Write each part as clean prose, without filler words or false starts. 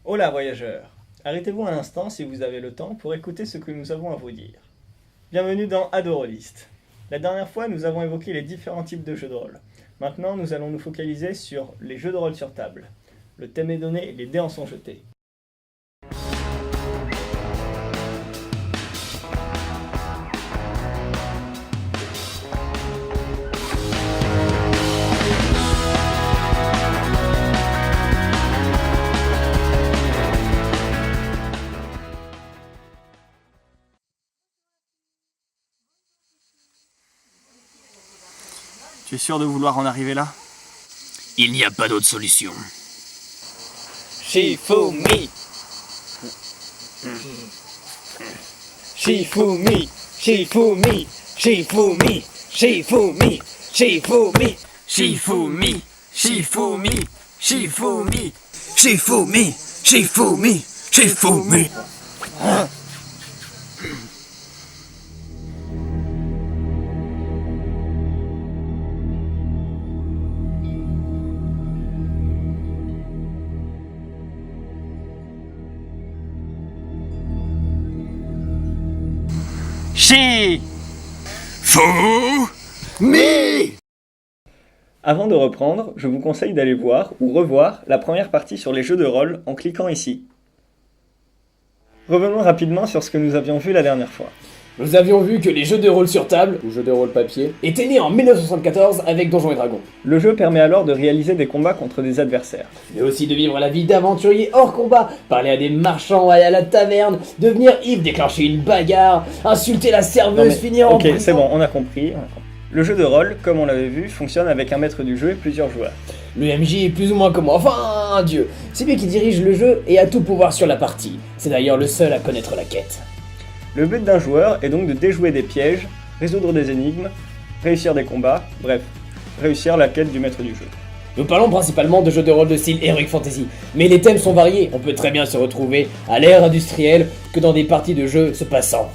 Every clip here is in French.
Hola voyageurs, arrêtez-vous un instant si vous avez le temps pour écouter ce que nous avons à vous dire. Bienvenue dans Adorolist. La dernière fois, nous avons évoqué les différents types de jeux de rôle. Maintenant, nous allons nous focaliser sur les jeux de rôle sur table. Le thème est donné, les dés en sont jetés. Tu es sûr de vouloir en arriver là? Il n'y a pas d'autre solution. Shifumi! Shifumi! Shifumi! Shifumi! Shifumi! Shifumi! Shifumi, Shifumi, Shifumi, Shifumi, Shifumi, Shifumi. Shi! Fou Mi. Avant de reprendre, je vous conseille d'aller voir ou revoir la première partie sur les jeux de rôle en cliquant ici. Revenons rapidement sur ce que nous avions vu la dernière fois. Nous avions vu que les jeux de rôle sur table, ou jeux de rôle papier, étaient nés en 1974 avec Donjons et Dragons, Le jeu permet alors de réaliser des combats contre des adversaires. mais aussi de vivre la vie d'aventurier hors combat, parler à des marchands, aller à la taverne, devenir ivre, déclencher une bagarre, insulter la serveuse, finir en Ok, prison. c'est bon, on a compris. Le jeu de rôle, comme on l'avait vu, fonctionne avec un maître du jeu et plusieurs joueurs. Le MJ est plus ou moins comme moi, enfin un dieu. C'est lui qui dirige le jeu et a tout pouvoir sur la partie. C'est d'ailleurs le seul à connaître la quête. Le but d'un joueur est donc de déjouer des pièges, résoudre des énigmes, réussir des combats, bref, réussir la quête du maître du jeu. Nous parlons principalement de jeux de rôle de style Heroic Fantasy, mais les thèmes sont variés. On peut très bien se retrouver à l'ère industrielle que dans des parties de jeux se passant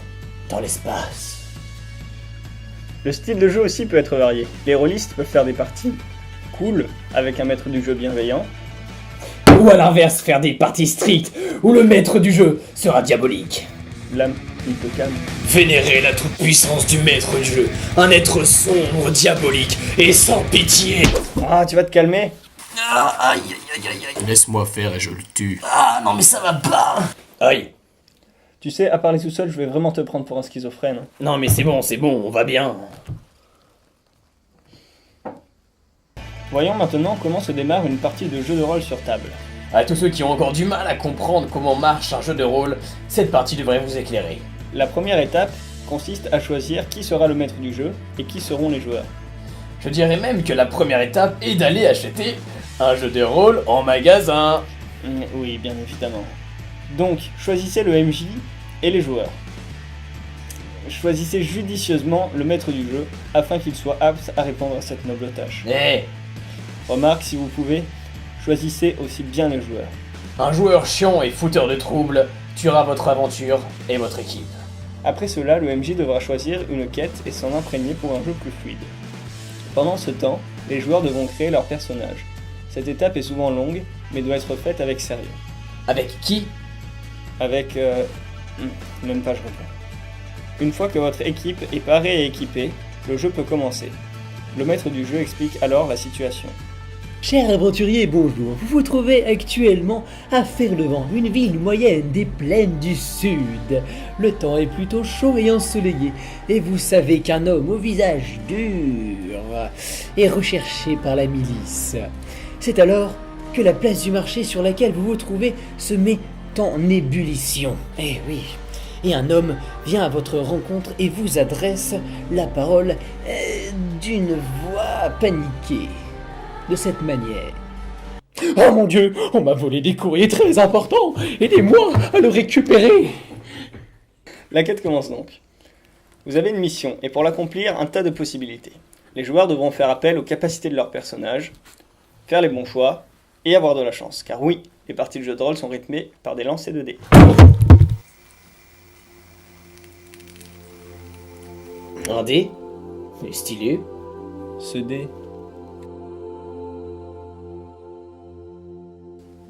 dans l'espace. Le style de jeu aussi peut être varié. Les rôlistes peuvent faire des parties cool, avec un maître du jeu bienveillant, Ou à l'inverse, faire des parties strictes où le maître du jeu sera diabolique. l'âme un peu calme. Vénérer la toute-puissance du maître du jeu, un être sombre, diabolique et sans pitié. Ah, tu vas te calmer? Aïe, aïe, aïe, aïe, aïe. Laisse-moi faire et je le tue. Ah non mais ça va pas. Aïe. Tu sais, à parler tout seul, je vais vraiment te prendre pour un schizophrène. Non mais c'est bon, on va bien. Voyons maintenant comment se démarre une partie de jeu de rôle sur table. À tous ceux qui ont encore du mal à comprendre comment marche un jeu de rôle, cette partie devrait vous éclairer. La première étape consiste à choisir qui sera le maître du jeu et qui seront les joueurs. Je dirais même que la première étape est d'aller acheter un jeu de rôle en magasin. Oui, bien évidemment. Donc, choisissez le MJ et les joueurs. Choisissez judicieusement le maître du jeu afin qu'il soit apte à répondre à cette noble tâche. Eh, Remarque, si vous pouvez, choisissez aussi bien les joueurs. un joueur chiant et fouteur de troubles tuera votre aventure et votre équipe. Après cela, le MJ devra choisir une quête et s'en imprégner pour un jeu plus fluide. Pendant ce temps, les joueurs devront créer leur personnage. Cette étape est souvent longue, mais doit être faite avec sérieux. Avec qui? Avec... même pas je réponds. Une fois que votre équipe est parée et équipée, le jeu peut commencer. Le maître du jeu explique alors la situation. Chers aventuriers, bonjour. Vous vous trouvez actuellement à Ferlevent, une ville moyenne des plaines du sud. Le temps est plutôt chaud et ensoleillé, et vous savez qu'un homme au visage dur est recherché par la milice. C'est alors que la place du marché sur laquelle vous vous trouvez se met en ébullition. Eh oui. Et un homme vient à votre rencontre et vous adresse la parole d'une voix paniquée. De cette manière. Oh mon dieu, on m'a volé des courriers très importants. Aidez-moi à le récupérer. La quête commence donc. Vous avez une mission, et pour l'accomplir, un tas de possibilités. Les joueurs devront faire appel aux capacités de leur personnage, faire les bons choix, et avoir de la chance. Car oui, les parties de jeu de rôle sont rythmées par des lancers de dés. Un dé. Mais stylé. Ce dé...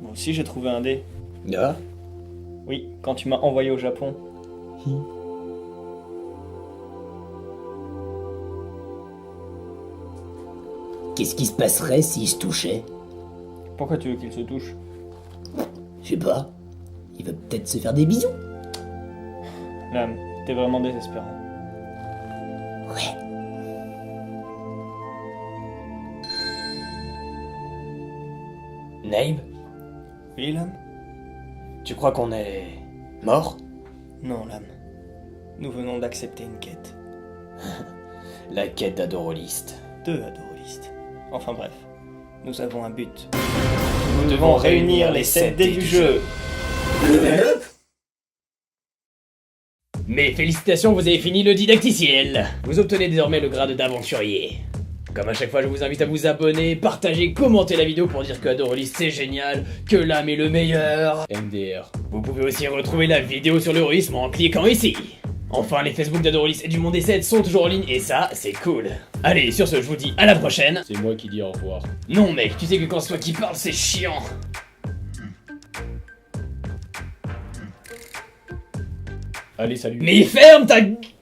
Moi aussi j'ai trouvé un dé. Ah. Oui, quand tu m'as envoyé au Japon. Qu'est-ce qui se passerait si je touchais? Pourquoi tu veux qu'il se touche? Je sais pas. Il va peut-être se faire des bisous. Lame, t'es vraiment désespérant. Ouais. Nabe, Oui, Lame? tu crois qu'on est mort? Non, Lame. Nous venons d'accepter une quête. La quête d'Adoroliste. 2 adoristes. Enfin bref, nous avons un but. Nous devons réunir les 7 dés du jeu. Mes félicitations, vous avez fini le didacticiel. Vous obtenez désormais le grade d'aventurier. Comme à chaque fois, je vous invite à vous abonner, partager, commenter la vidéo pour dire que Adorolist c'est génial, que l'âme est le meilleur. MDR. Vous pouvez aussi retrouver la vidéo sur l'héroïsme en cliquant ici. Enfin, les Facebook d'Adorolist et du Monde des 7 sont toujours en ligne et ça, c'est cool. Allez, sur ce, je vous dis à la prochaine. C'est moi qui dis au revoir. Non mec, tu sais que quand c'est toi qui parles, c'est chiant. Allez, salut. Mais ferme ta...